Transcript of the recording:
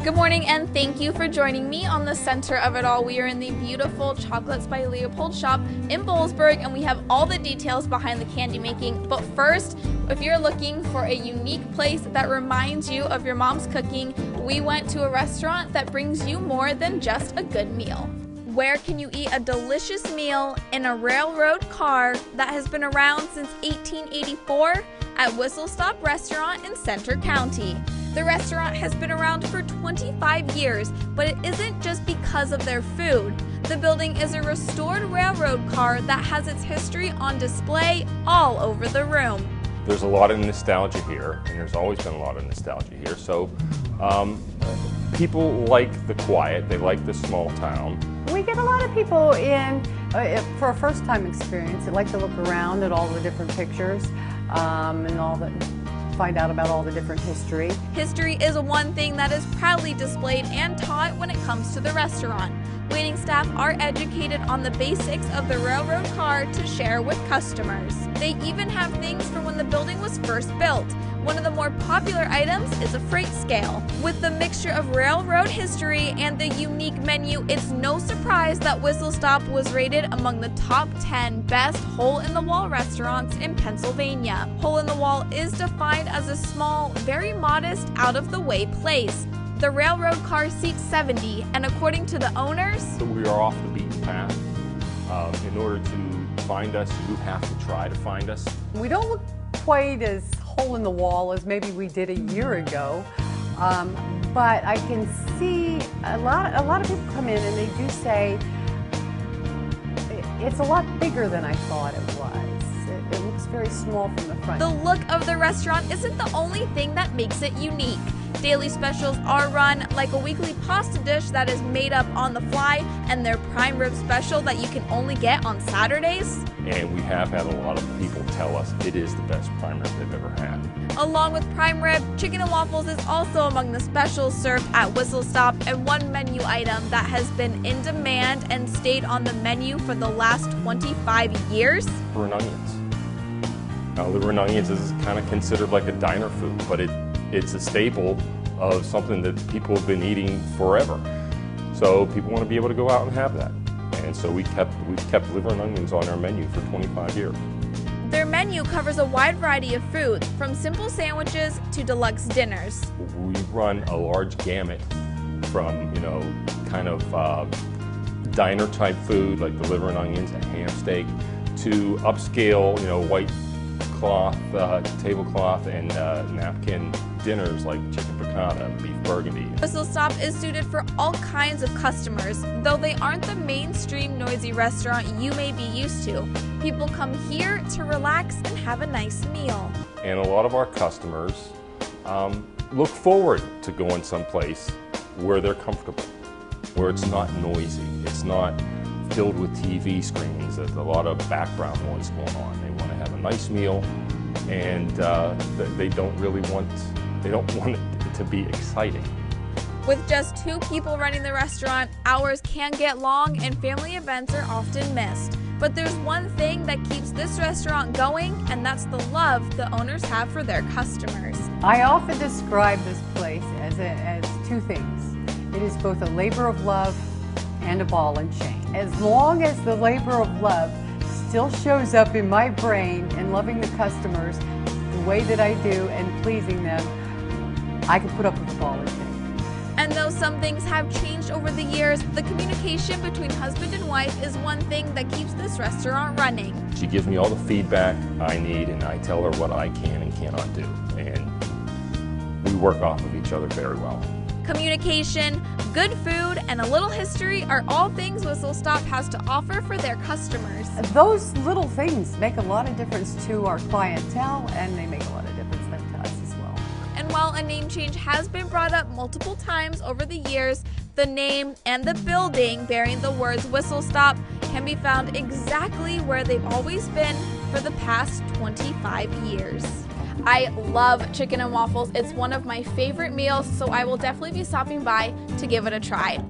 Good morning and thank you for joining me on the center of it all. We are in the beautiful Chocolates by Leopold shop in Boalsburg, and we have all the details behind the candy making. But first, if you're looking for a unique place that reminds you of your mom's cooking, we went to a restaurant that brings you more than just a good meal. Where can you eat a delicious meal in a railroad car that has been around since 1884? At Whistle Stop Restaurant in Center County. The restaurant has been around for 25 years, but it isn't just because of their food. The building is a restored railroad car that has its history on display all over the room. There's a lot of nostalgia here, and there's always been a lot of nostalgia here. So people like the quiet, they like the small town. We get a lot of people in for a first-time experience. They like to look around at all the different pictures and find out about all the different history. History is one thing that is proudly displayed and taught when it comes to the restaurant. Waiting staff are educated on the basics of the railroad car to share with customers. They even have things from when the building was first built. One of the more popular items is a freight scale. With the mixture of railroad history and the unique menu, it's no surprise that Whistle Stop was rated among the top 10 best hole-in-the-wall restaurants in Pennsylvania. Hole-in-the-wall is defined as a small, very modest, out-of-the-way place. The railroad car seats 70, and according to the owners, So we are off the beaten path. In order to find us, you have to try to find us. We don't look quite as hole in the wall as maybe we did a year ago, but I can see a lot of people come in and they do say it's a lot bigger than I thought it was. It looks very small from the front. The look of the restaurant isn't the only thing that makes it unique. Daily specials are run, like a weekly pasta dish that is made up on the fly, and their prime rib special that you can only get on Saturdays. And we have had a lot of people tell us it is the best prime rib they've ever had. Along with prime rib, chicken and waffles is also among the specials served at Whistle Stop, and one menu item that has been in demand and stayed on the menu for the last 25 years. Liver and onions. Now, liver and onions is kind of considered like a diner food, but it's a staple of something that people have been eating forever. So people want to be able to go out and have that. And so we've kept liver and onions on our menu for 25 years. Their menu covers a wide variety of foods, from simple sandwiches to deluxe dinners. We run a large gamut from, kind of diner type food like the liver and onions and ham steak to upscale, white cloth, tablecloth and napkin dinners like chicken piccata, beef burgundy. Whistle Stop is suited for all kinds of customers, though they aren't the mainstream noisy restaurant you may be used to. People come here to relax and have a nice meal. And a lot of our customers look forward to going someplace where they're comfortable, where it's not noisy, it's not filled with TV screens, there's a lot of background noise going on. They want to have a nice meal, and they don't want it to be exciting. With just 2 people running the restaurant, hours can get long and family events are often missed. But there's one thing that keeps this restaurant going, and that's the love the owners have for their customers. I often describe this place as 2 things. It is both a labor of love and a ball and chain. As long as the labor of love still shows up in my brain and loving the customers the way that I do and pleasing them, I can put up with the ball and chain. And though some things have changed over the years, the communication between husband and wife is one thing that keeps this restaurant running. She gives me all the feedback I need, and I tell her what I can and cannot do. And we work off of each other very well. Communication, good food, and a little history are all things Whistle Stop has to offer for their customers. Those little things make a lot of difference to our clientele, and they make a lot of difference then to us as well. And while a name change has been brought up multiple times over the years, the name and the building bearing the words Whistle Stop can be found exactly where they've always been for the past 25 years. I love chicken and waffles. It's one of my favorite meals, so I will definitely be stopping by to give it a try.